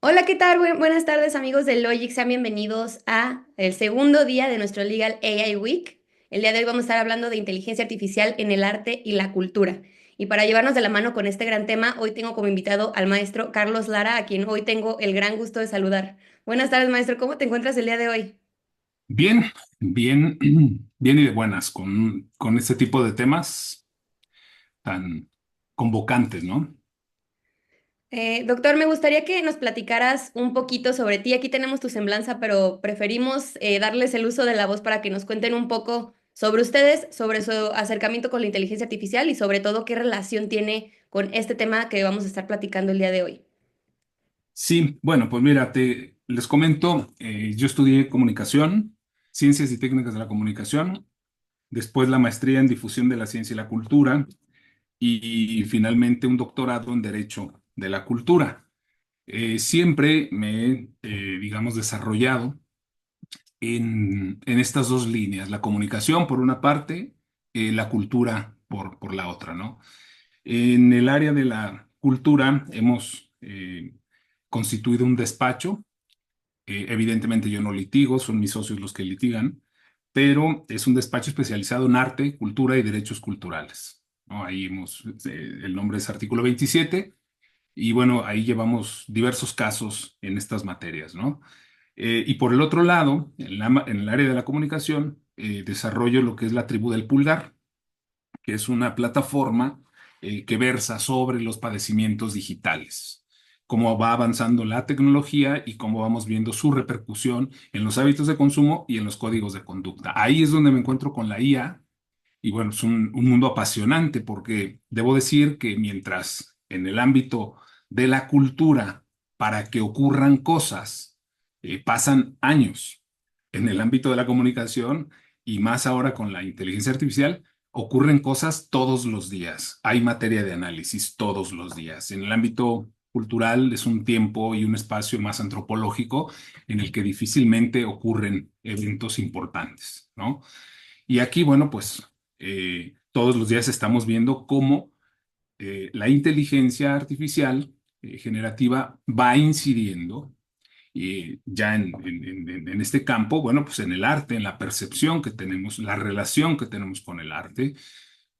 Hola, ¿qué tal? Buenas tardes, amigos de Logic. Sean bienvenidos a el segundo día de nuestro Legal AI Week. El día de hoy vamos a estar hablando de inteligencia artificial en el arte y la cultura. Y para llevarnos de la mano con este gran tema, hoy tengo como invitado al maestro Carlos Lara, a quien hoy tengo el gran gusto de saludar. Buenas tardes, maestro. ¿Cómo te encuentras el día de hoy? Bien, bien, bien y de buenas con este tipo de temas tan convocantes, ¿no? Doctor, me gustaría que nos platicaras un poquito sobre ti. Aquí tenemos tu semblanza, pero preferimos darles el uso de la voz para que nos cuenten un poco sobre ustedes, sobre su acercamiento con la inteligencia artificial y sobre todo qué relación tiene con este tema que vamos a estar platicando el día de hoy. Sí, bueno, pues mira, les comento, yo estudié comunicación, ciencias y técnicas de la comunicación, después la maestría en difusión de la ciencia y la cultura y finalmente un doctorado en derecho de la cultura. Siempre me he, digamos, desarrollado en estas dos líneas, la comunicación por una parte, la cultura por la otra, ¿no? En el área de la cultura hemos constituido un despacho. Evidentemente yo no litigo, son mis socios los que litigan, pero es un despacho especializado en arte, cultura y derechos culturales, ¿no? El nombre es Artículo 27 y bueno, ahí llevamos diversos casos en estas materias, ¿no? Y por el otro lado, en el área de la comunicación, desarrollo lo que es la Tribu del Pulgar, que es una plataforma que versa sobre los padecimientos digitales, cómo va avanzando la tecnología y cómo vamos viendo su repercusión en los hábitos de consumo y en los códigos de conducta. Ahí es donde me encuentro con la IA y bueno, es un mundo apasionante porque debo decir que mientras en el ámbito de la cultura, para que ocurran cosas, pasan años, en el ámbito de la comunicación y más ahora con la inteligencia artificial, ocurren cosas todos los días. Hay materia de análisis todos los días. En el ámbito cultural es un tiempo y un espacio más antropológico en el que difícilmente ocurren eventos importantes, ¿no? Y aquí, bueno, pues todos los días estamos viendo cómo la inteligencia artificial generativa va incidiendo ya en este campo, bueno, pues en el arte, en la percepción que tenemos, la relación que tenemos con el arte,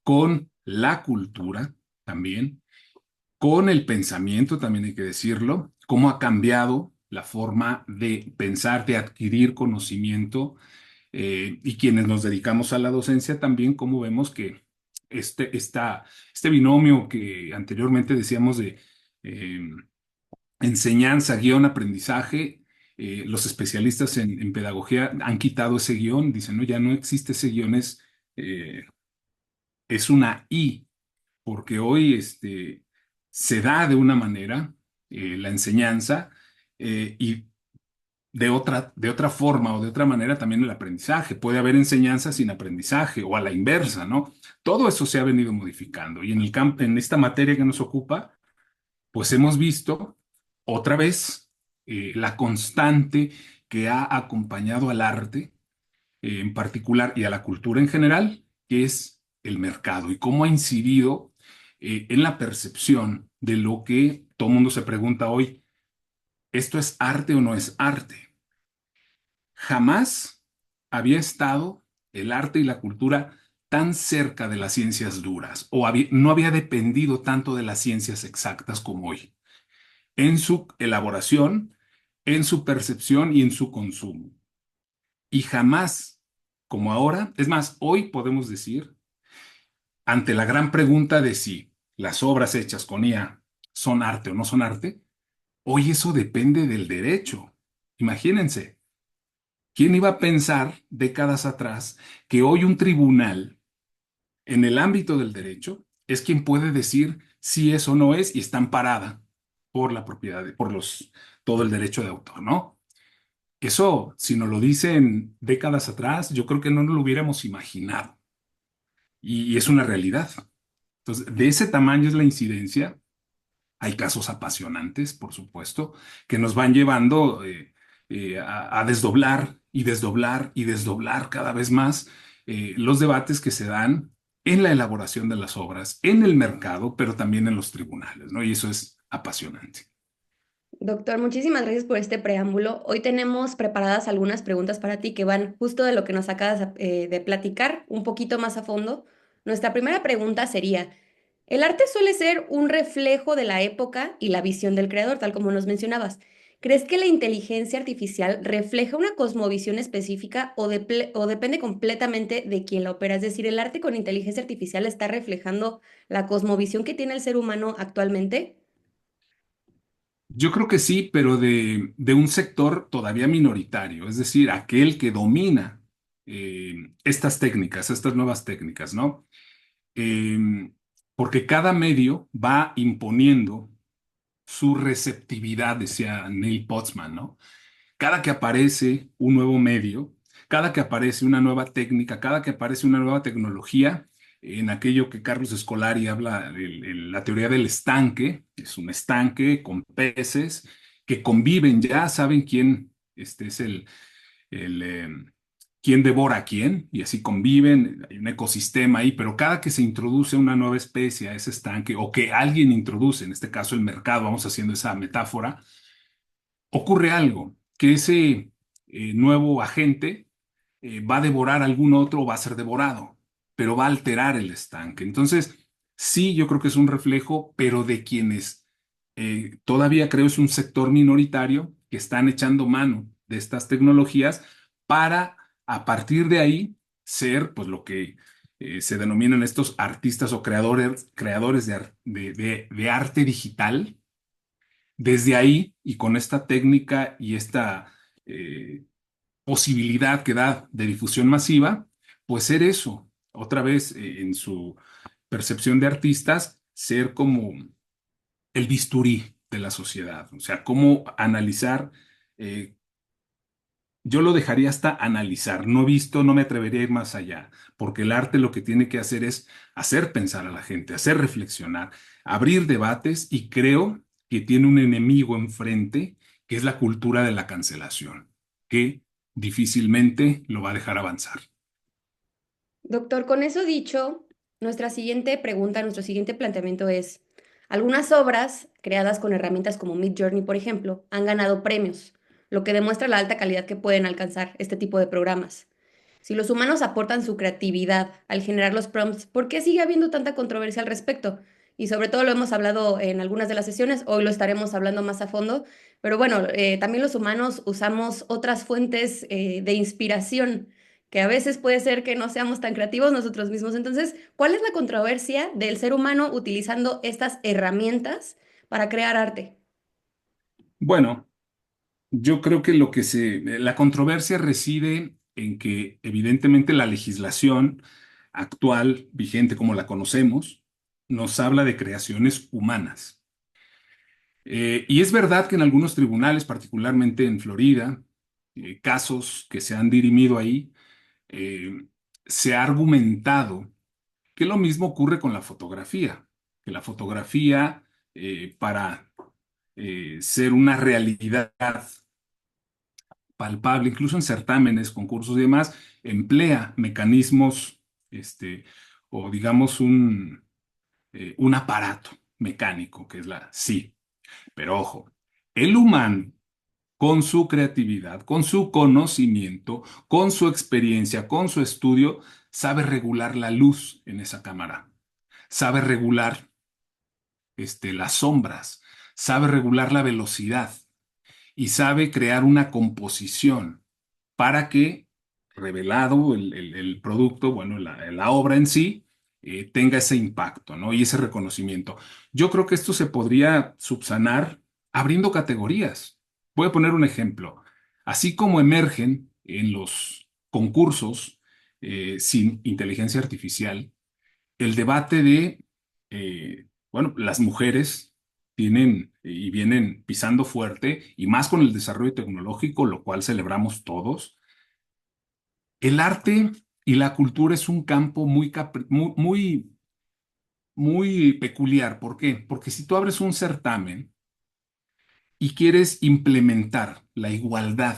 con la cultura también, con el pensamiento, también hay que decirlo, cómo ha cambiado la forma de pensar, de adquirir conocimiento y quienes nos dedicamos a la docencia también, como vemos que este binomio que anteriormente decíamos de eh, enseñanza, guión, aprendizaje, los especialistas en pedagogía han quitado ese guión, dicen, no, ya no existe ese guión, es una I, porque hoy se da de una manera la enseñanza y de otra forma o de otra manera también el aprendizaje. Puede haber enseñanza sin aprendizaje o a la inversa, ¿no? Todo eso se ha venido modificando y en esta materia que nos ocupa, pues hemos visto otra vez la constante que ha acompañado al arte en particular y a la cultura en general, que es el mercado y cómo ha incidido en la percepción de lo que todo el mundo se pregunta hoy, ¿esto es arte o no es arte? Jamás había estado el arte y la cultura tan cerca de las ciencias duras o no había dependido tanto de las ciencias exactas como hoy, en su elaboración, en su percepción y en su consumo. Y jamás, como ahora, es más, hoy podemos decir, ante la gran pregunta de si las obras hechas con IA son arte o no son arte, hoy eso depende del derecho. Imagínense, ¿quién iba a pensar décadas atrás que hoy un tribunal en el ámbito del derecho es quien puede decir si eso no es y está amparada por la propiedad, todo el derecho de autor, ¿no? Eso, si nos lo dicen décadas atrás, yo creo que no nos lo hubiéramos imaginado. Y es una realidad. Entonces, de ese tamaño es la incidencia. Hay casos apasionantes, por supuesto, que nos van llevando a desdoblar y desdoblar y desdoblar cada vez más los debates que se dan en la elaboración de las obras, en el mercado, pero también en los tribunales, ¿no? Y eso es apasionante. Doctor, muchísimas gracias por este preámbulo. Hoy tenemos preparadas algunas preguntas para ti que van justo de lo que nos acabas de platicar, un poquito más a fondo. Nuestra primera pregunta sería, ¿el arte suele ser un reflejo de la época y la visión del creador, tal como nos mencionabas? ¿Crees que la inteligencia artificial refleja una cosmovisión específica o depende completamente de quién la opera? Es decir, ¿el arte con inteligencia artificial está reflejando la cosmovisión que tiene el ser humano actualmente? Yo creo que sí, pero de un sector todavía minoritario, es decir, aquel que domina estas técnicas, estas nuevas técnicas, ¿no? Eh, Porque cada medio va imponiendo su receptividad, decía Neil Postman, ¿no? Cada que aparece un nuevo medio, cada que aparece una nueva técnica, cada que aparece una nueva tecnología, en aquello que Carlos Escolari habla de la teoría del estanque, es un estanque con peces que conviven, ya saben quién es el, quién devora a quién, y así conviven, hay un ecosistema ahí, pero cada que se introduce una nueva especie a ese estanque, o que alguien introduce, en este caso el mercado, vamos haciendo esa metáfora, ocurre algo, que ese nuevo agente va a devorar a algún otro o va a ser devorado, pero va a alterar el estanque. Entonces, sí, yo creo que es un reflejo, pero de quienes todavía creo es un sector minoritario que están echando mano de estas tecnologías para, a partir de ahí, ser pues lo que se denominan estos artistas o creadores de arte digital. Desde ahí y con esta técnica y esta eh, posibilidad que da de difusión masiva, pues ser eso, otra vez en su percepción de artistas, ser como el bisturí de la sociedad, o sea, cómo analizar, eh, yo lo dejaría hasta analizar, no visto, no me atrevería a ir más allá, porque el arte lo que tiene que hacer es hacer pensar a la gente, hacer reflexionar, abrir debates y creo que tiene un enemigo enfrente, que es la cultura de la cancelación, que difícilmente lo va a dejar avanzar. Doctor, con eso dicho, nuestra siguiente pregunta, nuestro siguiente planteamiento es, algunas obras creadas con herramientas como Midjourney, por ejemplo, han ganado premios, lo que demuestra la alta calidad que pueden alcanzar este tipo de programas. Si los humanos aportan su creatividad al generar los prompts, ¿por qué sigue habiendo tanta controversia al respecto? Y sobre todo lo hemos hablado en algunas de las sesiones, hoy lo estaremos hablando más a fondo, pero bueno, también los humanos usamos otras fuentes de inspiración, que a veces puede ser que no seamos tan creativos nosotros mismos. Entonces, ¿cuál es la controversia del ser humano utilizando estas herramientas para crear arte? Bueno, yo creo que la controversia reside en que evidentemente la legislación actual, vigente como la conocemos, nos habla de creaciones humanas. Y es verdad que en algunos tribunales, particularmente en Florida, casos que se han dirimido ahí, eh, se ha argumentado que lo mismo ocurre con la fotografía, que la fotografía, para ser una realidad palpable, incluso en certámenes, concursos y demás, emplea mecanismos, o digamos un aparato mecánico, que es la sí. Pero ojo, el humano, con su creatividad, con su conocimiento, con su experiencia, con su estudio, sabe regular la luz en esa cámara, sabe regular las sombras, sabe regular la velocidad y sabe crear una composición para que, revelado el producto, bueno, la obra en sí, tenga ese impacto, ¿no? Y ese reconocimiento. Yo creo que esto se podría subsanar abriendo categorías. Voy a poner un ejemplo. Así como emergen en los concursos sin inteligencia artificial, el debate de, bueno, las mujeres tienen y vienen pisando fuerte, y más con el desarrollo tecnológico, lo cual celebramos todos. El arte y la cultura es un campo muy peculiar. ¿Por qué? Porque si tú abres un certamen y quieres implementar la igualdad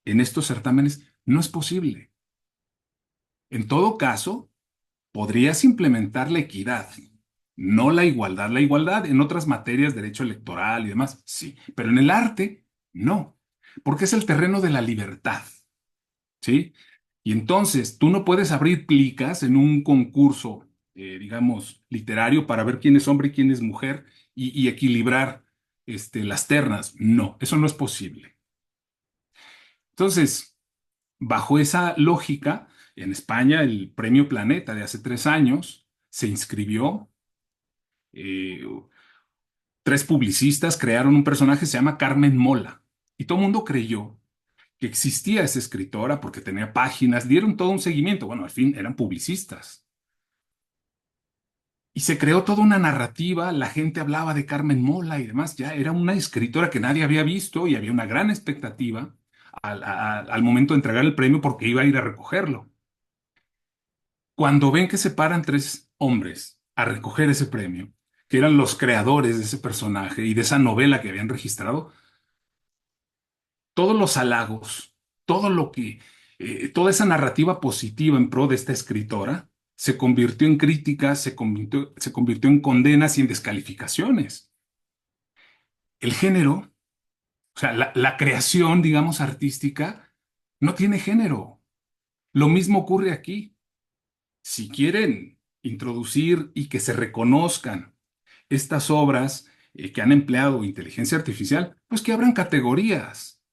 en estos certámenes, no es posible. En todo caso, podrías implementar la equidad, no la igualdad. La igualdad en otras materias, derecho electoral y demás, sí, pero en el arte, no, porque es el terreno de la libertad, ¿sí? Y entonces tú no puedes abrir plicas en un concurso, digamos, literario para ver quién es hombre y quién es mujer y equilibrar las ternas. No, eso no es posible. Entonces, bajo esa lógica, en España el Premio Planeta de hace 3 años se inscribió. eh, Tres publicistas crearon un personaje que se llama Carmen Mola. Y todo el mundo creyó que existía esa escritora porque tenía páginas, dieron todo un seguimiento. Bueno, al fin eran publicistas. Y se creó toda una narrativa, la gente hablaba de Carmen Mola y demás. Ya era una escritora que nadie había visto y había una gran expectativa al momento de entregar el premio porque iba a ir a recogerlo. Cuando ven que se paran tres hombres a recoger ese premio, que eran los creadores de ese personaje y de esa novela que habían registrado, todos los halagos, todo lo que, toda esa narrativa positiva en pro de esta escritora se convirtió en críticas, se convirtió en condenas y en descalificaciones. El género, o sea, la creación, digamos, artística, no tiene género. Lo mismo ocurre aquí. Si quieren introducir y que se reconozcan estas obras que han empleado inteligencia artificial, pues que abran categorías.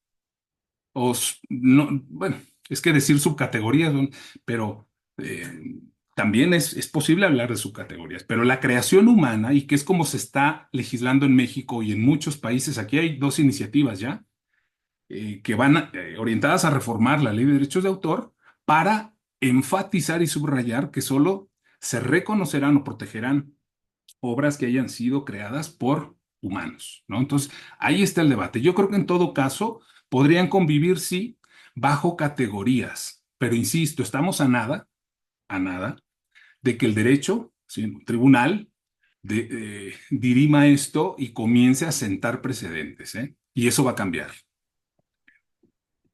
No, bueno, es que decir subcategorías, pero también es posible hablar de subcategorías. Pero la creación humana, y que es como se está legislando en México y en muchos países, aquí hay dos iniciativas ya, que van orientadas a reformar la ley de derechos de autor para enfatizar y subrayar que solo se reconocerán o protegerán obras que hayan sido creadas por humanos, ¿no? Entonces, ahí está el debate. Yo creo que en todo caso podrían convivir, sí, bajo categorías, pero insisto, estamos a nada, de que el derecho, ¿sí? Un tribunal, dirima esto y comience a sentar precedentes, ¿eh? Y eso va a cambiar.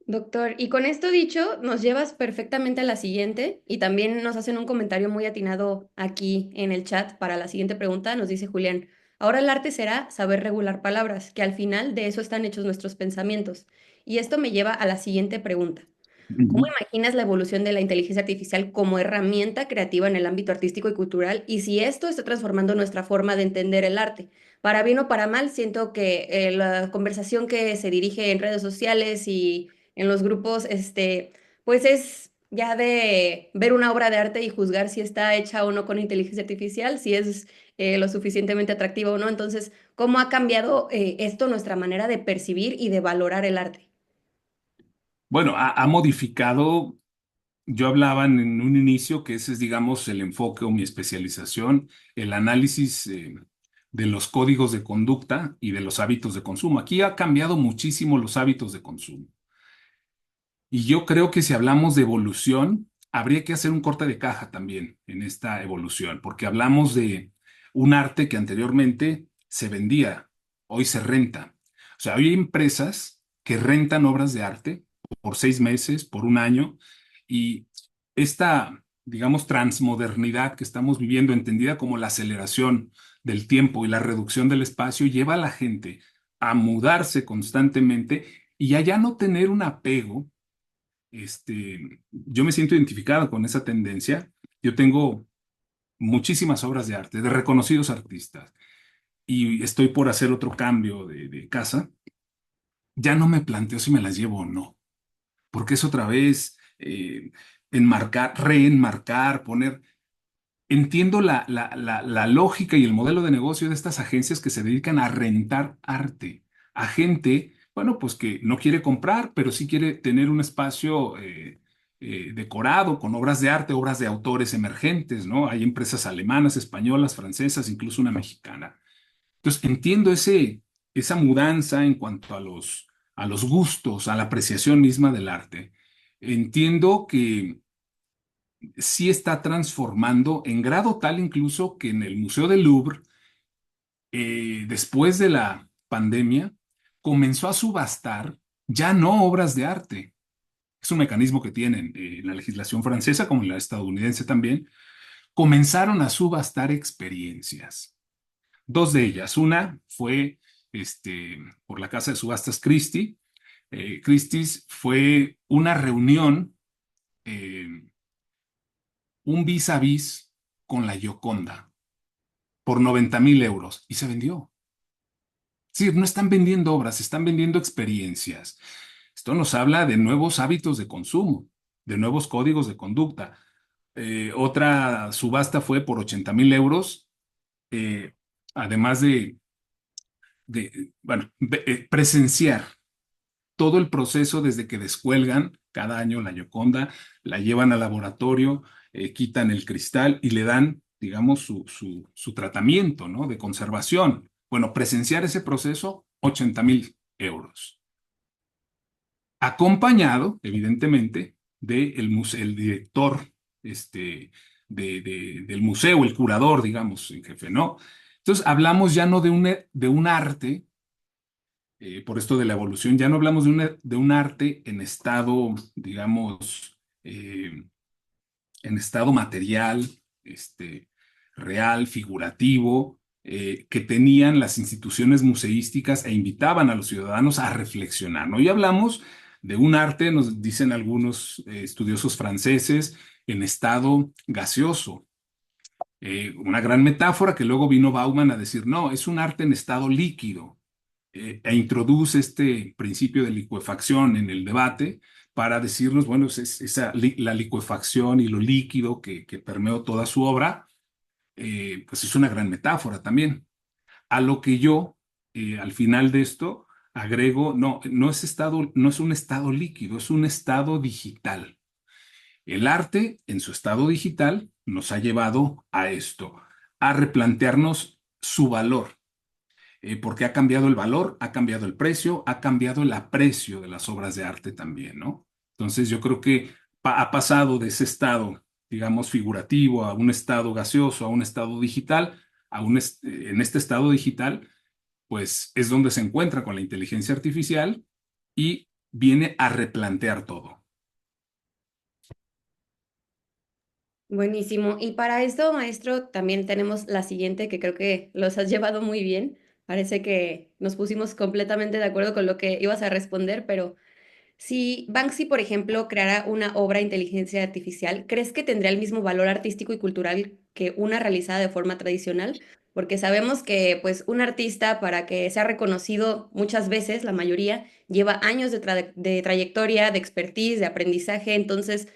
Doctor, y con esto dicho, nos llevas perfectamente a la siguiente y también nos hacen un comentario muy atinado aquí en el chat para la siguiente pregunta. Nos dice Julián, ahora el arte será saber regular palabras, que al final de eso están hechos nuestros pensamientos. Y esto me lleva a la siguiente pregunta. ¿Cómo Ujú. imaginas la evolución de la inteligencia artificial como herramienta creativa en el ámbito artístico y cultural y si esto está transformando nuestra forma de entender el arte? Para bien o para mal, siento que la conversación que se dirige en redes sociales y en los grupos, pues es ya de ver una obra de arte y juzgar si está hecha o no con inteligencia artificial, si es lo suficientemente atractiva o no. Entonces, ¿cómo ha cambiado esto nuestra manera de percibir y de valorar el arte? Bueno, ha modificado. Yo hablaba en un inicio que ese es, digamos, el enfoque o mi especialización, el análisis de los códigos de conducta y de los hábitos de consumo. Aquí ha cambiado muchísimo los hábitos de consumo. Y yo creo que si hablamos de evolución, habría que hacer un corte de caja también en esta evolución, porque hablamos de un arte que anteriormente se vendía, hoy se renta. O sea, hoy hay empresas que rentan obras de arte por 6 meses, por un año, y esta, digamos, transmodernidad que estamos viviendo, entendida como la aceleración del tiempo y la reducción del espacio, lleva a la gente a mudarse constantemente y a ya no tener un apego. Yo me siento identificado con esa tendencia. Yo tengo muchísimas obras de arte de reconocidos artistas y estoy por hacer otro cambio de casa. Ya no me planteo si me las llevo o no, porque es otra vez enmarcar, reenmarcar, poner. Entiendo la lógica y el modelo de negocio de estas agencias que se dedican a rentar arte a gente, bueno, pues que no quiere comprar, pero sí quiere tener un espacio decorado con obras de arte, obras de autores emergentes, ¿no? Hay empresas alemanas, españolas, francesas, incluso una mexicana. Entonces, entiendo esa mudanza en cuanto a los gustos, a la apreciación misma del arte. Entiendo que sí está transformando en grado tal incluso que en el Museo del Louvre, después de la pandemia, comenzó a subastar ya no obras de arte. Es un mecanismo que tienen en la legislación francesa como en la estadounidense también, comenzaron a subastar experiencias. Dos de ellas. Una fue por la casa de subastas Christie. Christie's fue una reunión, eh, un vis a vis con la Gioconda por 90,000 euros y se vendió. Sí, no están vendiendo obras, están vendiendo experiencias. Esto nos habla de nuevos hábitos de consumo, de nuevos códigos de conducta. Otra subasta fue por 80,000 euros, eh, además bueno, presenciar todo el proceso desde que descuelgan cada año la Gioconda, la llevan al laboratorio, quitan el cristal y le dan, digamos, su tratamiento, ¿no? De conservación. Bueno, presenciar ese proceso, 80,000 euros. Acompañado, evidentemente, el director del museo, el curador, digamos, en jefe, ¿no? Entonces, hablamos ya no de un arte, por esto de la evolución, ya no hablamos de un arte en estado, digamos, en estado material, real, figurativo, que tenían las instituciones museísticas e invitaban a los ciudadanos a reflexionar, ¿no? Y hablamos de un arte, nos dicen algunos estudiosos franceses, en estado gaseoso. Una gran metáfora que luego vino Bauman a decir, no, es un arte en estado líquido, e introduce este principio de licuefacción en el debate para decirnos, bueno, la licuefacción y lo líquido que permeó toda su obra, pues es una gran metáfora también. A lo que yo, al final de esto, agrego, no, no es un estado líquido, es un estado digital. El arte, en su estado digital, nos ha llevado a esto, a replantearnos su valor, porque ha cambiado el valor, ha cambiado el precio, ha cambiado el aprecio de las obras de arte también, ¿no? Entonces yo creo que ha pasado de ese estado, digamos, figurativo a un estado gaseoso, a un estado digital, en este estado digital, pues es donde se encuentra con la inteligencia artificial y viene a replantear todo. Buenísimo. Y para esto, maestro, también tenemos la siguiente que creo que los has llevado muy bien. Parece que nos pusimos completamente de acuerdo con lo que ibas a responder, pero si Banksy, por ejemplo, creara una obra de inteligencia artificial, ¿crees que tendría el mismo valor artístico y cultural que una realizada de forma tradicional? Porque sabemos que, pues, un artista, para que sea reconocido muchas veces, la mayoría, lleva años de trayectoria, de expertise, de aprendizaje. Entonces,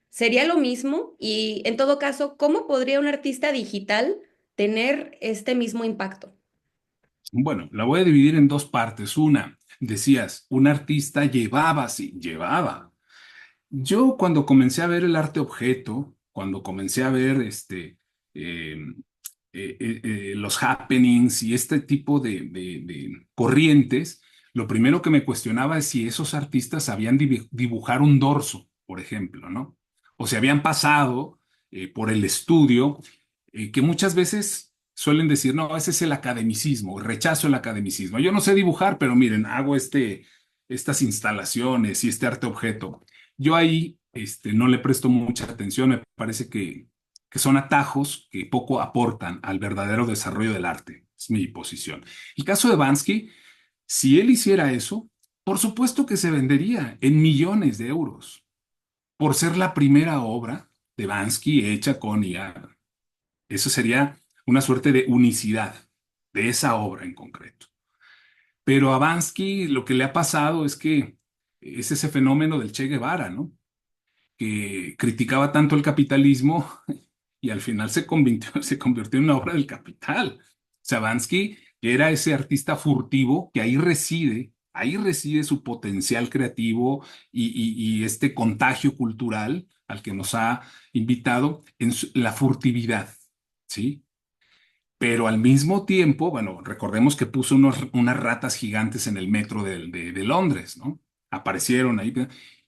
¿sería lo mismo? Y en todo caso, ¿cómo podría un artista digital tener este mismo impacto? Bueno, la voy a dividir en dos partes. Una, decías, un artista llevaba, sí, llevaba. Yo cuando comencé a ver el arte objeto, cuando comencé a ver eh, los happenings y este tipo de corrientes, lo primero que me cuestionaba es si esos artistas sabían dibujar un dorso, por ejemplo, ¿no? O si habían pasado por el estudio, que muchas veces suelen decir, no, ese es el academicismo, rechazo el academicismo. Yo no sé dibujar, pero miren, hago estas instalaciones y este arte objeto. Yo ahí no le presto mucha atención, me parece que son atajos que poco aportan al verdadero desarrollo del arte. Es mi posición. El caso de Bansky, si él hiciera eso, por supuesto que se vendería en millones de euros por ser la primera obra de Bansky hecha con IA. Eso sería una suerte de unicidad de esa obra en concreto. Pero a Bansky lo que le ha pasado es que es ese fenómeno del Che Guevara, ¿no? Que criticaba tanto el capitalismo y al final se convirtió en una obra del capital. Savansky, que era ese artista furtivo, que ahí reside su potencial creativo y este contagio cultural al que nos ha invitado en la furtividad, ¿sí? Pero al mismo tiempo, bueno, recordemos que puso unas ratas gigantes en el metro de Londres, ¿no? Aparecieron ahí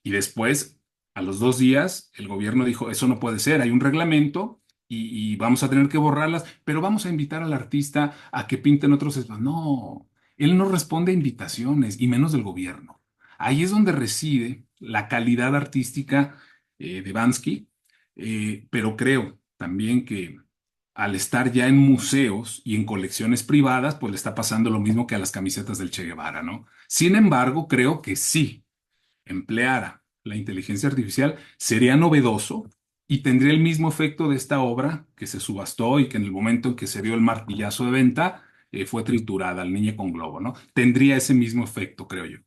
y después, a los 2 días, el gobierno dijo, eso no puede ser, hay un reglamento y vamos a tener que borrarlas, pero vamos a invitar al artista a que pinten otros espacios. No, él no responde a invitaciones y menos del gobierno. Ahí es donde reside la calidad artística de Bansky, pero creo también que al estar ya en museos y en colecciones privadas, pues le está pasando lo mismo que a las camisetas del Che Guevara, ¿no? Sin embargo, creo que sí empleara la inteligencia artificial sería novedoso y tendría el mismo efecto de esta obra que se subastó y que en el momento en que se dio el martillazo de venta fue triturada, el niño con globo, ¿no? Tendría ese mismo efecto, creo yo.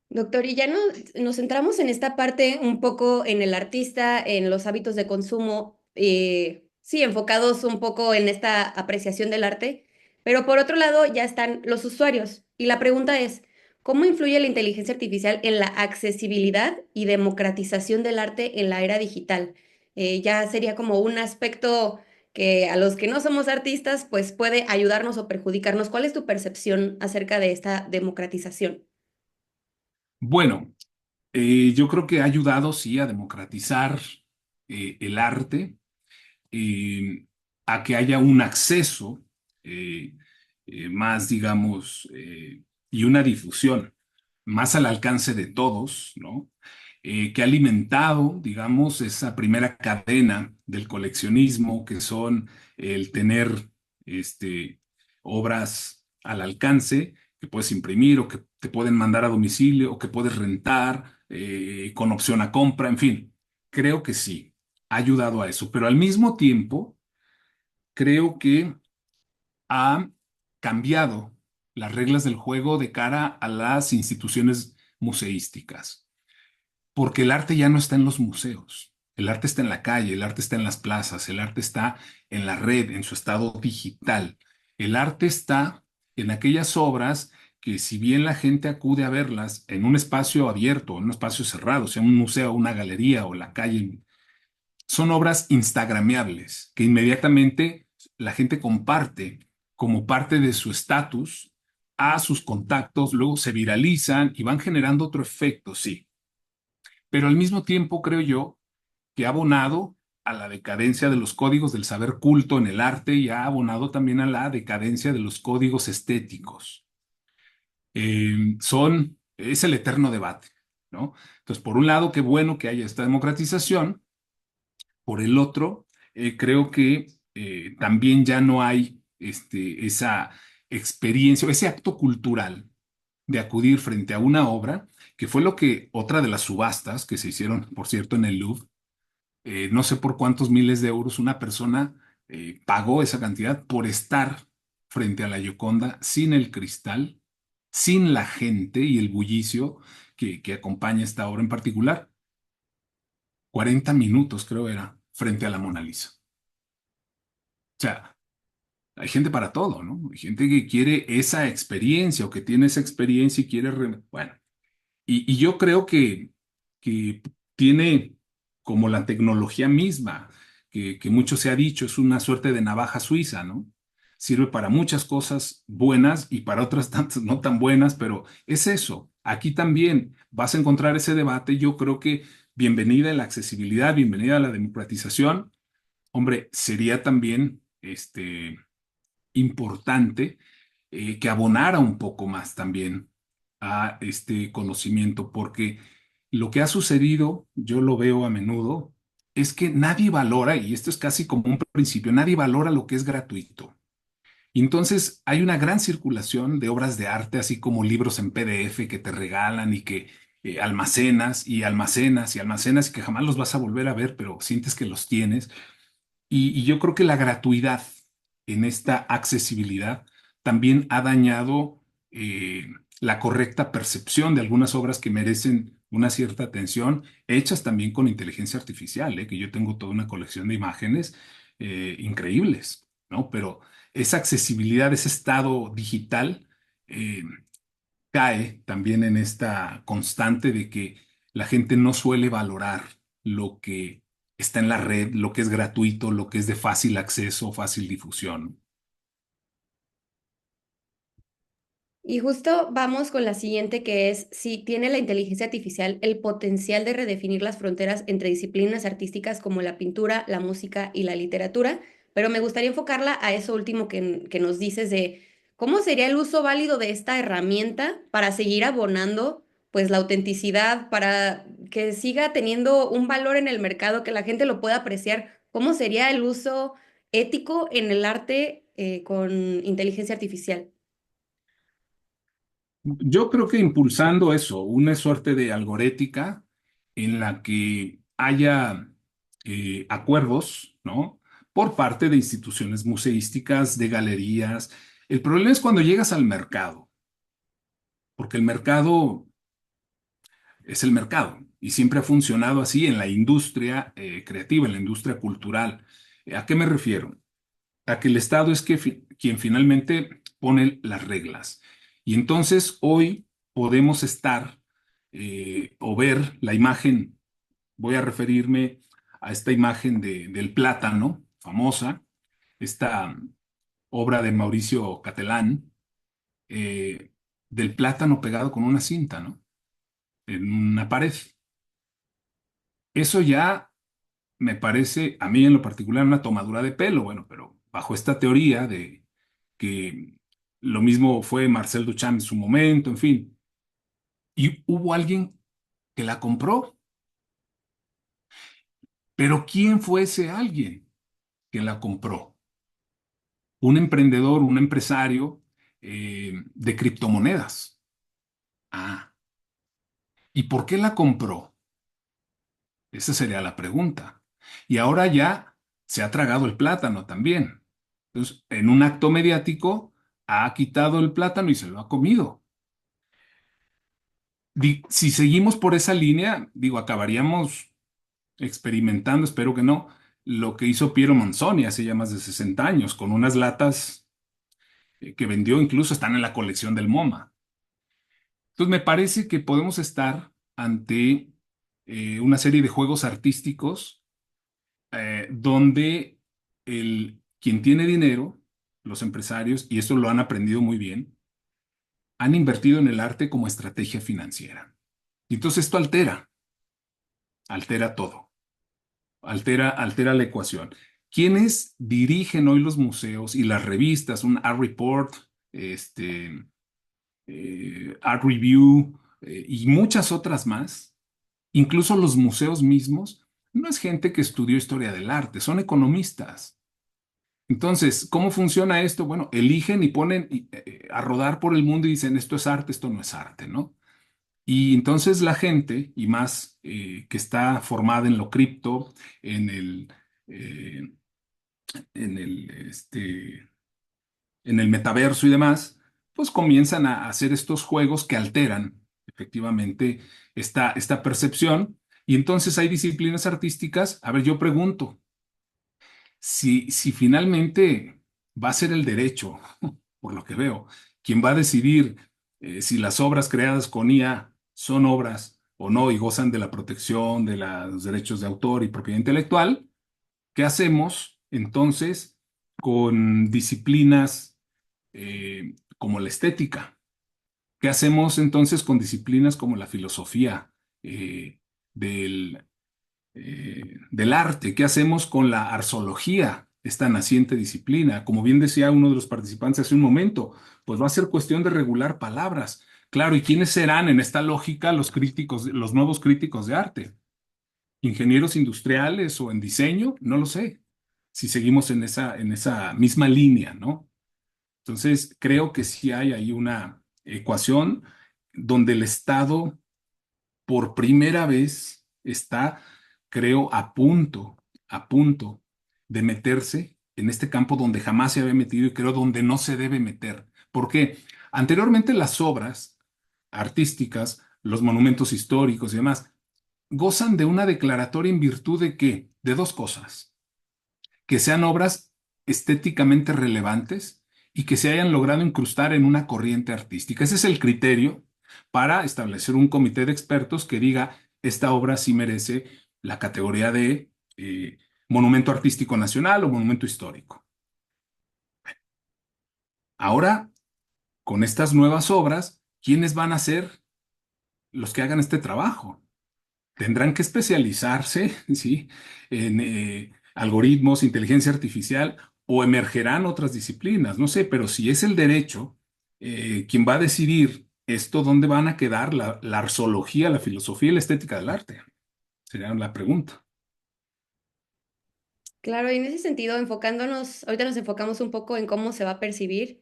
Doctor, y ya nos centramos en esta parte un poco en el artista, en los hábitos de consumo, sí, enfocados un poco en esta apreciación del arte, pero por otro lado ya están los usuarios. Y la pregunta es, ¿cómo influye la inteligencia artificial en la accesibilidad y democratización del arte en la era digital? Ya sería como un aspecto que a los que no somos artistas, pues puede ayudarnos o perjudicarnos. ¿Cuál es tu percepción acerca de esta democratización? Bueno, yo creo que ha ayudado, sí, a democratizar el arte, eh, a que haya un acceso eh, más, digamos, y una difusión más al alcance de todos, ¿no? Que ha alimentado, digamos, esa primera cadena del coleccionismo, que son el tener obras al alcance que puedes imprimir o que te pueden mandar a domicilio o que puedes rentar con opción a compra, en fin, creo que sí, ha ayudado a eso, pero al mismo tiempo creo que ha cambiado las reglas del juego de cara a las instituciones museísticas, porque el arte ya no está en los museos, el arte está en la calle, el arte está en las plazas, el arte está en la red, en su estado digital. El arte está en aquellas obras que si bien la gente acude a verlas en un espacio abierto, en un espacio cerrado, sea un museo, una galería o la calle, son obras instagrameables que inmediatamente la gente comparte como parte de su estatus a sus contactos, luego se viralizan y van generando otro efecto, sí. Pero al mismo tiempo creo yo que ha abonado a la decadencia de los códigos del saber culto en el arte y ha abonado también a la decadencia de los códigos estéticos. Es el eterno debate, ¿no? Entonces, por un lado, qué bueno que haya esta democratización. Por el otro, creo que también ya no hay esa experiencia o ese acto cultural de acudir frente a una obra, que fue lo que otra de las subastas que se hicieron, por cierto, en el Louvre, no sé por cuántos miles de euros una persona pagó esa cantidad por estar frente a la Gioconda sin el cristal, sin la gente y el bullicio que acompaña esta obra en particular. 40 minutos creo era frente a la Mona Lisa. O sea, hay gente para todo, ¿no? Hay gente que quiere esa experiencia o que tiene esa experiencia y quiere, bueno, y yo creo que tiene como la tecnología misma, que mucho se ha dicho, es una suerte de navaja suiza, ¿no? Sirve para muchas cosas buenas y para otras tantas no tan buenas, pero es eso. Aquí también vas a encontrar ese debate. Yo creo que bienvenida a la accesibilidad, bienvenida a la democratización. Hombre, sería también importante que abonara un poco más también a este conocimiento, porque lo que ha sucedido, yo lo veo a menudo, es que nadie valora, y esto es casi como un principio, nadie valora lo que es gratuito. Y entonces hay una gran circulación de obras de arte, así como libros en PDF que te regalan y que almacenas y almacenas y almacenas y que jamás los vas a volver a ver, pero sientes que los tienes. Y yo creo que la gratuidad en esta accesibilidad también ha dañado la correcta percepción de algunas obras que merecen una cierta atención, hechas también con inteligencia artificial, que yo tengo toda una colección de imágenes increíbles, ¿no? Pero esa accesibilidad, ese estado digital, eh, cae también en esta constante de que la gente no suele valorar lo que está en la red, lo que es gratuito, lo que es de fácil acceso, fácil difusión. Y justo vamos con la siguiente, que es si tiene la inteligencia artificial el potencial de redefinir las fronteras entre disciplinas artísticas como la pintura, la música y la literatura, pero me gustaría enfocarla a eso último que nos dices de cómo sería el uso válido de esta herramienta para seguir abonando pues la autenticidad, para que siga teniendo un valor en el mercado, que la gente lo pueda apreciar, ¿cómo sería el uso ético en el arte con inteligencia artificial? Yo creo que impulsando eso, una suerte de algorética en la que haya acuerdos, ¿no? Por parte de instituciones museísticas, de galerías. El problema es cuando llegas al mercado, porque el mercado es el mercado y siempre ha funcionado así en la industria creativa, en la industria cultural. ¿A qué me refiero? A que el Estado es quien finalmente pone las reglas. Y entonces hoy podemos estar o ver la imagen, voy a referirme a esta imagen del plátano, famosa, esta obra de Mauricio Catalán, eh, del plátano pegado con una cinta, ¿no? En una pared. Eso ya me parece, a mí en lo particular, una tomadura de pelo, bueno, pero bajo esta teoría de que lo mismo fue Marcel Duchamp en su momento, en fin, y hubo alguien que la compró, pero ¿quién fue ese alguien que la compró? Un emprendedor, un empresario de criptomonedas. Ah, ¿y por qué la compró? Esa sería la pregunta. Y ahora ya se ha tragado el plátano también. Entonces, en un acto mediático, ha quitado el plátano y se lo ha comido. Si seguimos por esa línea, digo, acabaríamos experimentando, espero que no, lo que hizo Piero Manzoni hace ya más de 60 años, con unas latas que vendió, incluso están en la colección del MoMA. Entonces, me parece que podemos estar ante una serie de juegos artísticos donde quien tiene dinero, los empresarios, y esto lo han aprendido muy bien, han invertido en el arte como estrategia financiera. Y entonces esto altera todo, altera la ecuación. ¿Quiénes dirigen hoy los museos y las revistas, un Art Report, Art Review y muchas otras más? Incluso los museos mismos, no es gente que estudió historia del arte, son economistas. Entonces, ¿cómo funciona esto? Bueno, eligen y ponen a rodar por el mundo y dicen, esto es arte, esto no es arte, ¿no? Y entonces la gente, y más que está formada en lo cripto, en eh, en el, este, en el metaverso y demás, pues comienzan a hacer estos juegos que alteran efectivamente esta percepción. Y entonces hay disciplinas artísticas. A ver, yo pregunto, si finalmente va a ser el derecho, por lo que veo, quien va a decidir si las obras creadas con IA son obras o no y gozan de la protección de los derechos de autor y propiedad intelectual, ¿qué hacemos entonces con disciplinas como la estética? ¿Qué hacemos entonces con disciplinas como la filosofía del del arte? ¿Qué hacemos con la arzoología, esta naciente disciplina? Como bien decía uno de los participantes hace un momento, pues va a ser cuestión de regular palabras. Claro, ¿y quiénes serán en esta lógica los críticos, los nuevos críticos de arte? ¿Ingenieros industriales o en diseño? No lo sé. Si seguimos en esa misma línea, ¿no? Entonces, creo que sí hay ahí una ecuación donde el Estado por primera vez está, creo, a punto de meterse en este campo donde jamás se había metido y creo donde no se debe meter. Porque anteriormente las obras artísticas, los monumentos históricos y demás, gozan de una declaratoria en virtud de qué? De dos cosas: que sean obras estéticamente relevantes y que se hayan logrado incrustar en una corriente artística. Ese es el criterio para establecer un comité de expertos que diga, esta obra sí merece la categoría de monumento artístico nacional o monumento histórico. Ahora, con estas nuevas obras, ¿quiénes van a ser los que hagan este trabajo? Tendrán que especializarse, ¿sí? En algoritmos, inteligencia artificial, o emergerán otras disciplinas, no sé, pero si es el derecho quien va a decidir ¿esto dónde van a quedar la arceología, la filosofía y la estética del arte? Sería la pregunta. Claro, y en ese sentido, enfocándonos, ahorita nos enfocamos un poco en cómo se va a percibir.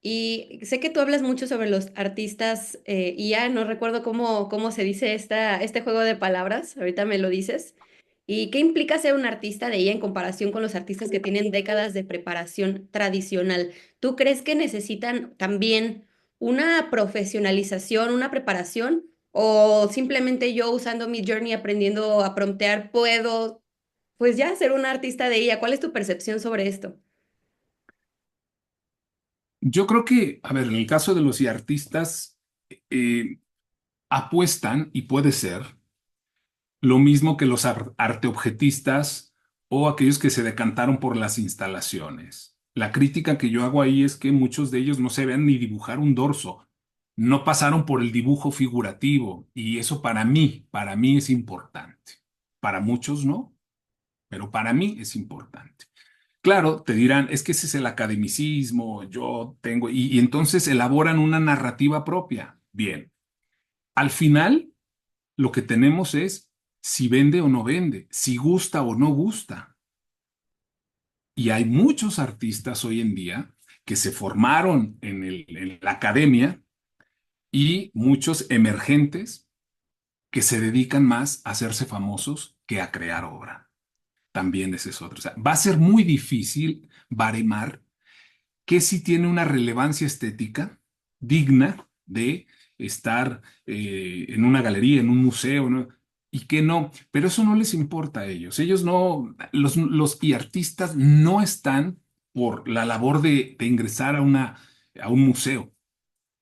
Y sé que tú hablas mucho sobre los artistas y ya no recuerdo cómo se dice este juego de palabras, ahorita me lo dices. ¿Y qué implica ser un artista de IA en comparación con los artistas que tienen décadas de preparación tradicional? ¿Tú crees que necesitan también una profesionalización, una preparación? ¿O simplemente yo usando mi journey aprendiendo a promptear puedo, pues ya ser un artista de IA? ¿Cuál es tu percepción sobre esto? Yo creo que, a ver, en el caso de los artistas, eh, apuestan, y puede ser, lo mismo que los arteobjetistas o aquellos que se decantaron por las instalaciones. La crítica que yo hago ahí es que muchos de ellos no se ven ni dibujar un dorso, no pasaron por el dibujo figurativo, y eso para mí es importante. Para muchos no, pero para mí es importante. Claro, te dirán, es que ese es el academicismo, yo tengo, y entonces elaboran una narrativa propia. Bien, al final lo que tenemos es si vende o no vende, si gusta o no gusta. Y hay muchos artistas hoy en día que se formaron en la academia y muchos emergentes que se dedican más a hacerse famosos que a crear obra. También ese es otro. O sea, va a ser muy difícil baremar que sí tiene una relevancia estética digna de estar en una galería, en un museo, ¿no? Y que no, pero eso no les importa a ellos. Ellos no, los y artistas no están por la labor de ingresar a un museo,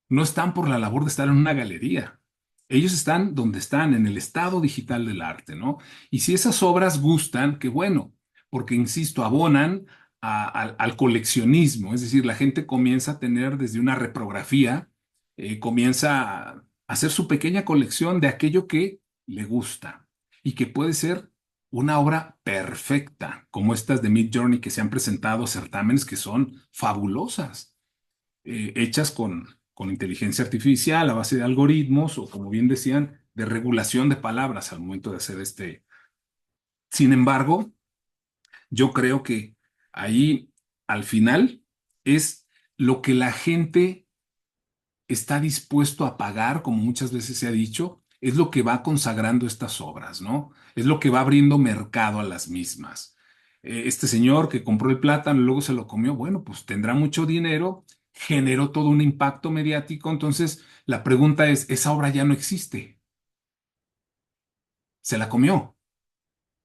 no están por la labor de estar en una galería. Ellos están donde están, en el estado digital del arte, ¿no? Y si esas obras gustan, qué bueno, porque, insisto, abonan al coleccionismo, es decir, la gente comienza a tener desde una reprografía, comienza a hacer su pequeña colección de aquello que le gusta y que puede ser una obra perfecta, como estas de Midjourney que se han presentado certámenes que son fabulosas, hechas con inteligencia artificial a base de algoritmos o, como bien decían, de regulación de palabras al momento de hacer este. Sin embargo, yo creo que ahí, al final, es lo que la gente está dispuesto a pagar, como muchas veces se ha dicho, es lo que va consagrando estas obras, ¿no? Es lo que va abriendo mercado a las mismas. Este señor que compró el plátano y luego se lo comió, bueno, pues tendrá mucho dinero, generó todo un impacto mediático, entonces la pregunta es, esa obra ya no existe, se la comió,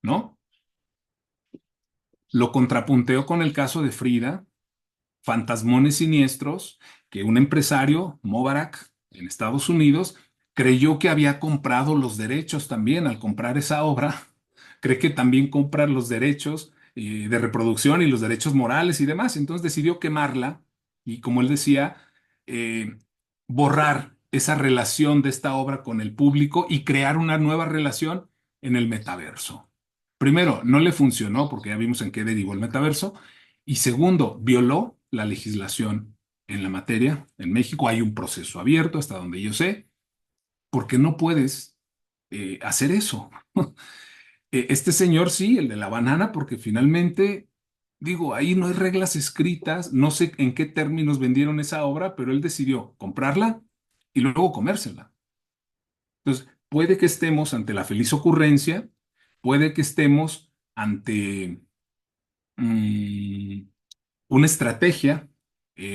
¿no? Lo contrapunteó con el caso de Frida, fantasmones siniestros, que un empresario, Mobarak, en Estados Unidos, creyó que había comprado los derechos también al comprar esa obra. Cree que también compra los derechos de reproducción y los derechos morales y demás. Entonces decidió quemarla y, como él decía, eh, borrar esa relación de esta obra con el público y crear una nueva relación en el metaverso. Primero, no le funcionó porque ya vimos en qué derivó el metaverso. Y segundo, violó la legislación en la materia. En México hay un proceso abierto, hasta donde yo sé, porque no puedes hacer eso. Este señor sí, el de la banana, porque finalmente, digo, ahí no hay reglas escritas, no sé en qué términos vendieron esa obra, pero él decidió comprarla y luego comérsela. Entonces, puede que estemos ante la feliz ocurrencia, puede que estemos ante mm, una estrategia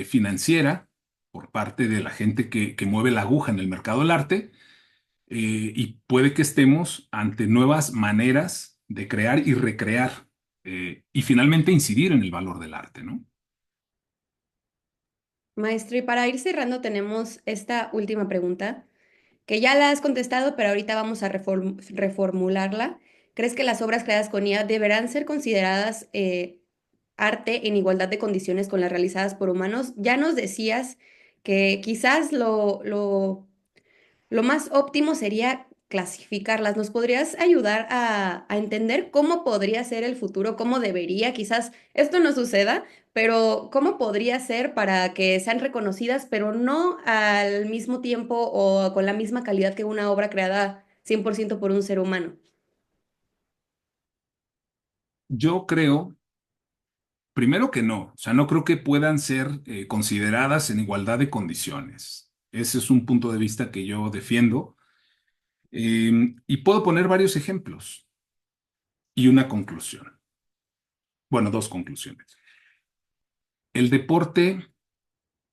financiera por parte de la gente que mueve la aguja en el mercado del arte, y puede que estemos ante nuevas maneras de crear y recrear, y finalmente incidir en el valor del arte, ¿no? Maestro, y para ir cerrando tenemos esta última pregunta, que ya la has contestado, pero ahorita vamos a reformularla. ¿Crees que las obras creadas con IA deberán ser consideradas arte en igualdad de condiciones con las realizadas por humanos? Ya nos decías que quizás lo más óptimo sería clasificarlas. ¿Nos podrías ayudar a entender cómo podría ser el futuro, cómo debería? Quizás esto no suceda, pero ¿cómo podría ser para que sean reconocidas, pero no al mismo tiempo o con la misma calidad que una obra creada 100% por un ser humano? Yo creo, primero que no, o sea, no creo que puedan ser consideradas en igualdad de condiciones. Ese es un punto de vista que yo defiendo. Y puedo poner varios ejemplos y una conclusión. Bueno, dos conclusiones. El deporte,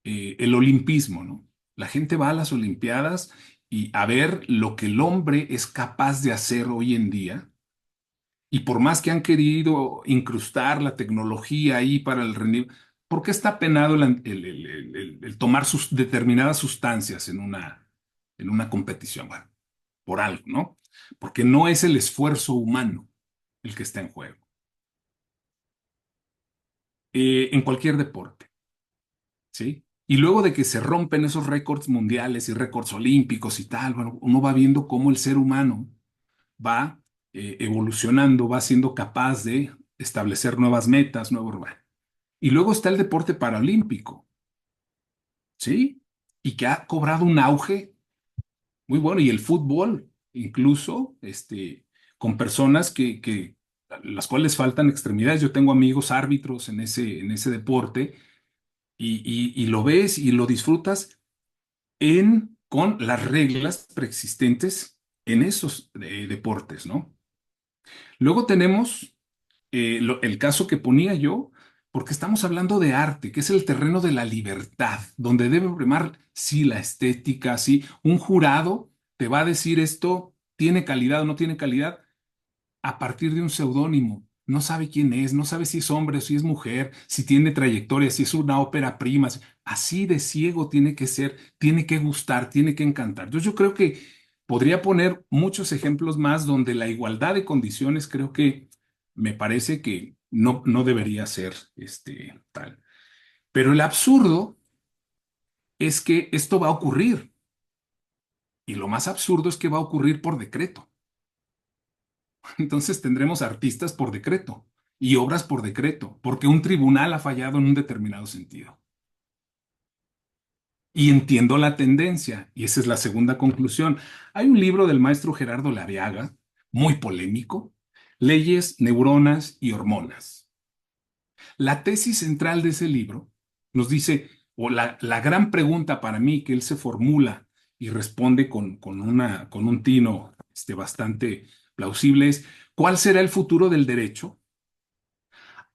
el olimpismo, ¿no? La gente va a las Olimpiadas y a ver lo que el hombre es capaz de hacer hoy en día. Y por más que han querido incrustar la tecnología ahí para el rendimiento, ¿por qué está penado el tomar sus determinadas sustancias en una competición? Bueno, por algo, ¿no? Porque no es el esfuerzo humano el que está en juego. En cualquier deporte, ¿sí? Y luego de que se rompen esos récords mundiales y récords olímpicos y tal, bueno, uno va viendo cómo el ser humano va evolucionando, va siendo capaz de establecer nuevas metas, nuevos... bueno. Y luego está el deporte paralímpico, ¿sí? Y que ha cobrado un auge muy bueno. Y el fútbol, incluso, con personas las cuales faltan extremidades. Yo tengo amigos árbitros en ese deporte y lo ves y lo disfrutas con las reglas preexistentes en esos deportes, ¿no? Luego tenemos el caso que ponía yo, porque estamos hablando de arte, que es el terreno de la libertad, donde debe primar, sí, la estética, sí. Un jurado te va a decir esto tiene calidad o no tiene calidad a partir de un seudónimo. No sabe quién es, no sabe si es hombre o si es mujer, si tiene trayectoria, si es una ópera prima. Así de ciego tiene que ser, tiene que gustar, tiene que encantar. Entonces yo creo que podría poner muchos ejemplos más donde la igualdad de condiciones creo que me parece que no debería ser tal. Pero el absurdo es que esto va a ocurrir y lo más absurdo es que va a ocurrir por decreto. Entonces tendremos artistas por decreto y obras por decreto, porque un tribunal ha fallado en un determinado sentido. Y entiendo la tendencia, y esa es la segunda conclusión. Hay un libro del maestro Gerardo Laviaga, muy polémico, Leyes, Neuronas y Hormonas. La tesis central de ese libro nos dice, o la gran pregunta para mí que él se formula y responde con un tino bastante plausible es, ¿cuál será el futuro del derecho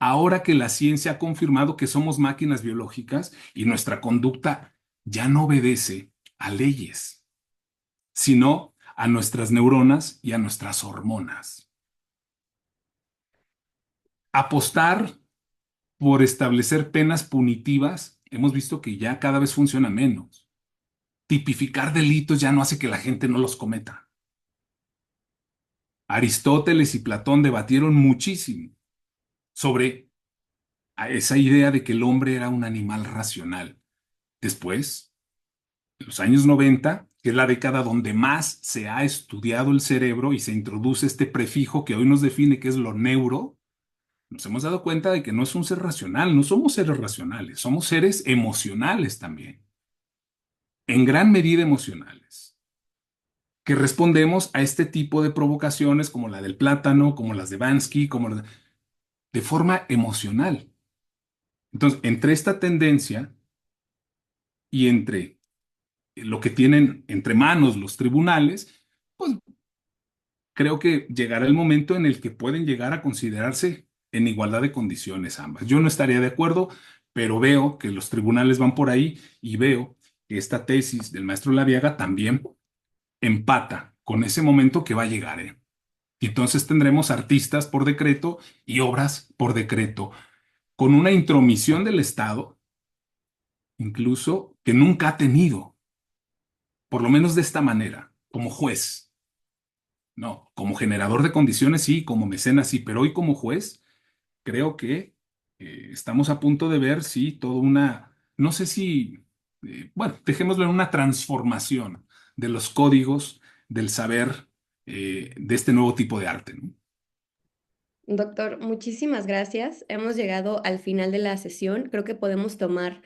ahora que la ciencia ha confirmado que somos máquinas biológicas y nuestra conducta ya no obedece a leyes, sino a nuestras neuronas y a nuestras hormonas? Apostar por establecer penas punitivas, hemos visto que ya cada vez funciona menos. Tipificar delitos ya no hace que la gente no los cometa. Aristóteles y Platón debatieron muchísimo sobre esa idea de que el hombre era un animal racional. Después, en los años 90, que es la década donde más se ha estudiado el cerebro y se introduce este prefijo que hoy nos define, que es lo neuro, nos hemos dado cuenta de que no es un ser racional, no somos seres racionales, somos seres emocionales también, en gran medida emocionales, que respondemos a este tipo de provocaciones como la del plátano, como las de Bansky, de forma emocional. Entonces, entre esta tendencia y entre lo que tienen entre manos los tribunales, pues creo que llegará el momento en el que pueden llegar a considerarse en igualdad de condiciones ambas. Yo no estaría de acuerdo, pero veo que los tribunales van por ahí y veo que esta tesis del maestro Laviaga también empata con ese momento que va a llegar, ¿eh? Y entonces tendremos artistas por decreto y obras por decreto, con una intromisión del Estado, incluso que nunca ha tenido, por lo menos de esta manera, como juez. No, como generador de condiciones sí, como mecenas sí, pero hoy como juez creo que estamos a punto de ver, sí, toda una, no sé si, bueno, dejémoslo en una transformación de los códigos del saber de este nuevo tipo de arte, ¿no? Doctor, muchísimas gracias. Hemos llegado al final de la sesión. Creo que podemos tomar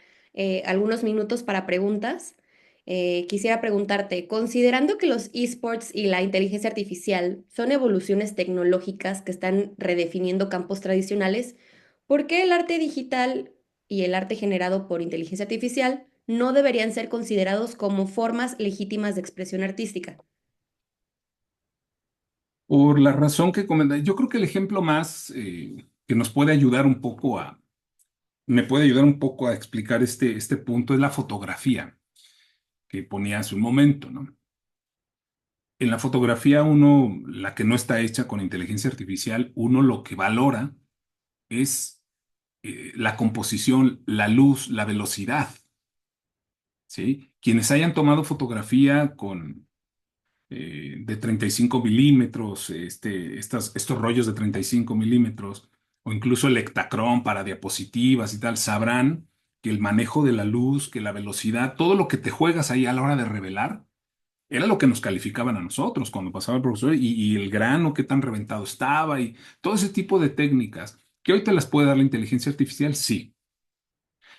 algunos minutos para preguntas. Quisiera preguntarte, considerando que los esports y la inteligencia artificial son evoluciones tecnológicas que están redefiniendo campos tradicionales, ¿por qué el arte digital y el arte generado por inteligencia artificial no deberían ser considerados como formas legítimas de expresión artística? Por la razón que comenté, yo creo que el ejemplo más que nos puede ayudar un poco me puede ayudar un poco a explicar este punto es la fotografía que ponía hace un momento, ¿no? En la fotografía la que no está hecha con inteligencia artificial, uno lo que valora es la composición, la luz, la velocidad, ¿sí? Quienes hayan tomado fotografía de 35 milímetros, estos rollos de 35 milímetros, o incluso el Ektachrome para diapositivas y tal, sabrán que el manejo de la luz, que la velocidad, todo lo que te juegas ahí a la hora de revelar, era lo que nos calificaban a nosotros cuando pasaba el profesor y el grano, qué tan reventado estaba y todo ese tipo de técnicas que hoy te las puede dar la inteligencia artificial, sí,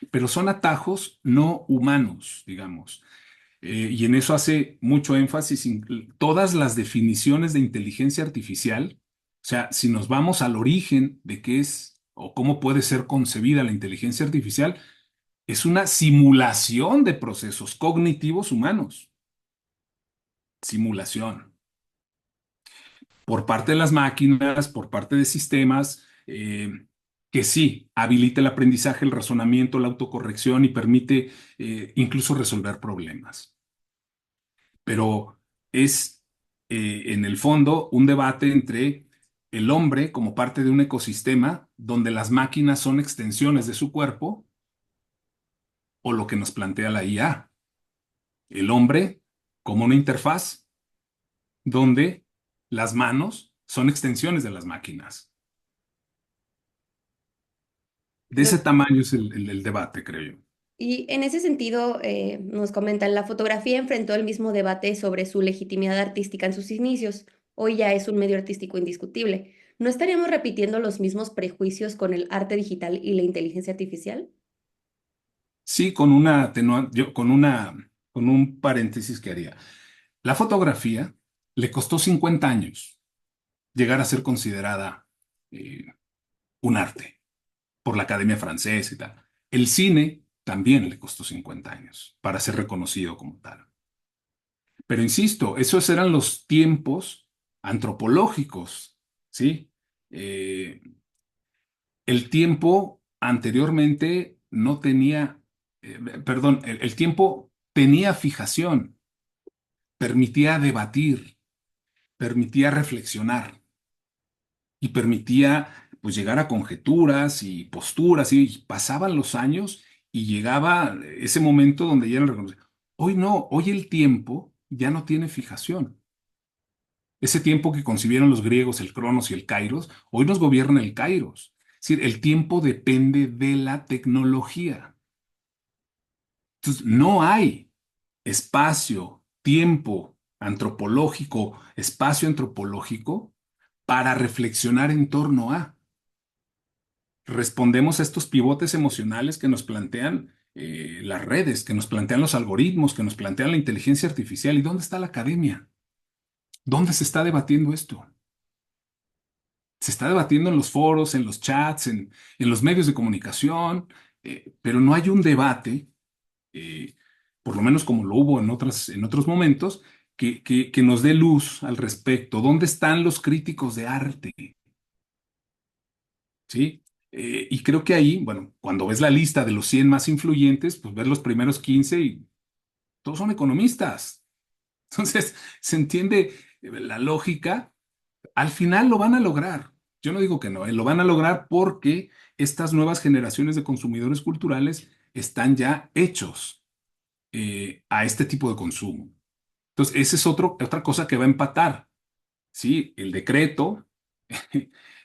pero son atajos no humanos, digamos. Y en eso hace mucho énfasis todas las definiciones de inteligencia artificial. O sea, si nos vamos al origen de qué es o cómo puede ser concebida la inteligencia artificial, es una simulación de procesos cognitivos humanos. Simulación. Por parte de las máquinas, por parte de sistemas, que sí, habilita el aprendizaje, el razonamiento, la autocorrección y permite incluso resolver problemas. Pero es en el fondo un debate entre el hombre como parte de un ecosistema donde las máquinas son extensiones de su cuerpo o lo que nos plantea la IA. El hombre como una interfaz donde las manos son extensiones de las máquinas. De ese tamaño es el debate, creo yo. Y en ese sentido, nos comentan, la fotografía enfrentó el mismo debate sobre su legitimidad artística en sus inicios. Hoy ya es un medio artístico indiscutible. ¿No estaríamos repitiendo los mismos prejuicios con el arte digital y la inteligencia artificial? Sí, con un paréntesis que haría. La fotografía le costó 50 años llegar a ser considerada eh, un arte por la Academia Francesa y tal. El cine también le costó 50 años para ser reconocido como tal. Pero insisto, esos eran los tiempos antropológicos, ¿sí? Eh, el tiempo anteriormente no tenía, perdón, el tiempo tenía fijación, permitía debatir, permitía reflexionar y permitía pues llegar a conjeturas y posturas y pasaban los años y llegaba ese momento donde ya no reconocía. Hoy no, hoy el tiempo ya no tiene fijación. Ese tiempo que concibieron los griegos, el Cronos y el Kairos, hoy nos gobierna el Kairos. Es decir, el tiempo depende de la tecnología. Entonces, no hay espacio, tiempo antropológico, espacio antropológico para reflexionar en torno a. Respondemos a estos pivotes emocionales que nos plantean las redes, que nos plantean los algoritmos, que nos plantean la inteligencia artificial. ¿Y dónde está la academia? ¿Dónde se está debatiendo esto? Se está debatiendo en los foros, en los chats, en los medios de comunicación, pero no hay un debate, eh, por lo menos como lo hubo en otros momentos, que nos dé luz al respecto. ¿Dónde están los críticos de arte? ¿Sí? Y creo que ahí, bueno, cuando ves la lista de los 100 más influyentes, pues ves los primeros 15 y todos son economistas. Entonces, se entiende la lógica. Al final lo van a lograr. Yo no digo que no, lo van a lograr porque estas nuevas generaciones de consumidores culturales están ya hechos a este tipo de consumo. Entonces, esa es otra cosa que va a empatar, ¿sí? El decreto,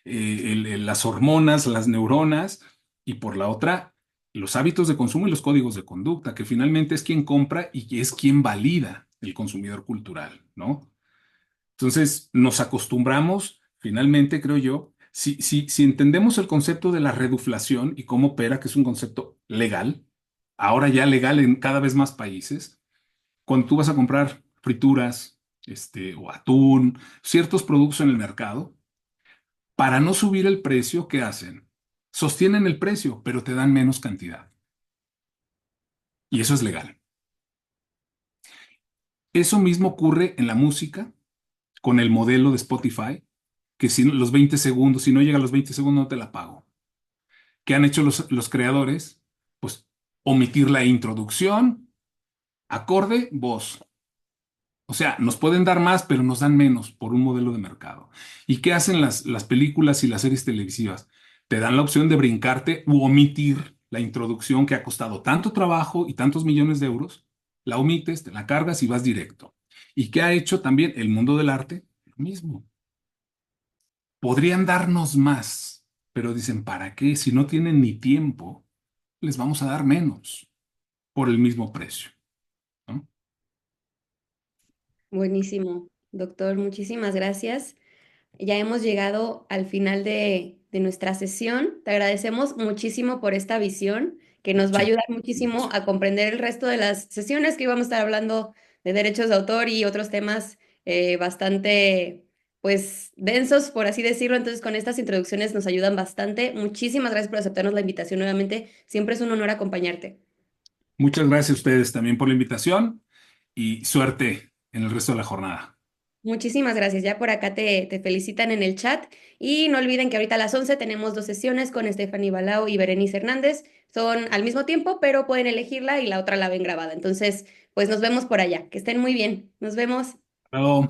las hormonas, las neuronas, y por la otra, los hábitos de consumo y los códigos de conducta, que finalmente es quien compra y que es quien valida el consumidor cultural, ¿no? Entonces, nos acostumbramos, finalmente, creo yo, Si entendemos el concepto de la reduflación y cómo opera, que es un concepto legal, ahora ya legal en cada vez más países, cuando tú vas a comprar frituras, o atún, ciertos productos en el mercado, para no subir el precio, ¿qué hacen? Sostienen el precio, pero te dan menos cantidad. Y eso es legal. Eso mismo ocurre en la música con el modelo de Spotify, que si los 20 segundos, si no llega a los 20 segundos, no te la pago. ¿Qué han hecho los creadores? Pues omitir la introducción, acorde, voz. O sea, nos pueden dar más, pero nos dan menos por un modelo de mercado. ¿Y qué hacen las películas y las series televisivas? Te dan la opción de brincarte u omitir la introducción que ha costado tanto trabajo y tantos millones de euros. La omites, te la cargas y vas directo. ¿Y qué ha hecho también el mundo del arte? Lo mismo. Podrían darnos más, pero dicen, ¿para qué? Si no tienen ni tiempo, les vamos a dar menos por el mismo precio, ¿no? Buenísimo, doctor, muchísimas gracias. Ya hemos llegado al final de nuestra sesión. Te agradecemos muchísimo por esta visión que nos va a Muchas ayudar muchísimo gracias. a comprender el resto de las sesiones que íbamos a estar hablando de derechos de autor y otros temas bastante, pues, densos, por así decirlo. Entonces, con estas introducciones nos ayudan bastante. Muchísimas gracias por aceptarnos la invitación nuevamente. Siempre es un honor acompañarte. Muchas gracias a ustedes también por la invitación y suerte en el resto de la jornada. Muchísimas gracias. Ya por acá te felicitan en el chat. Y no olviden que ahorita a las 11 tenemos dos sesiones con Stephanie Balao y Berenice Hernández. Son al mismo tiempo, pero pueden elegirla y la otra la ven grabada. Entonces, pues nos vemos por allá. Que estén muy bien. Nos vemos. Hasta luego.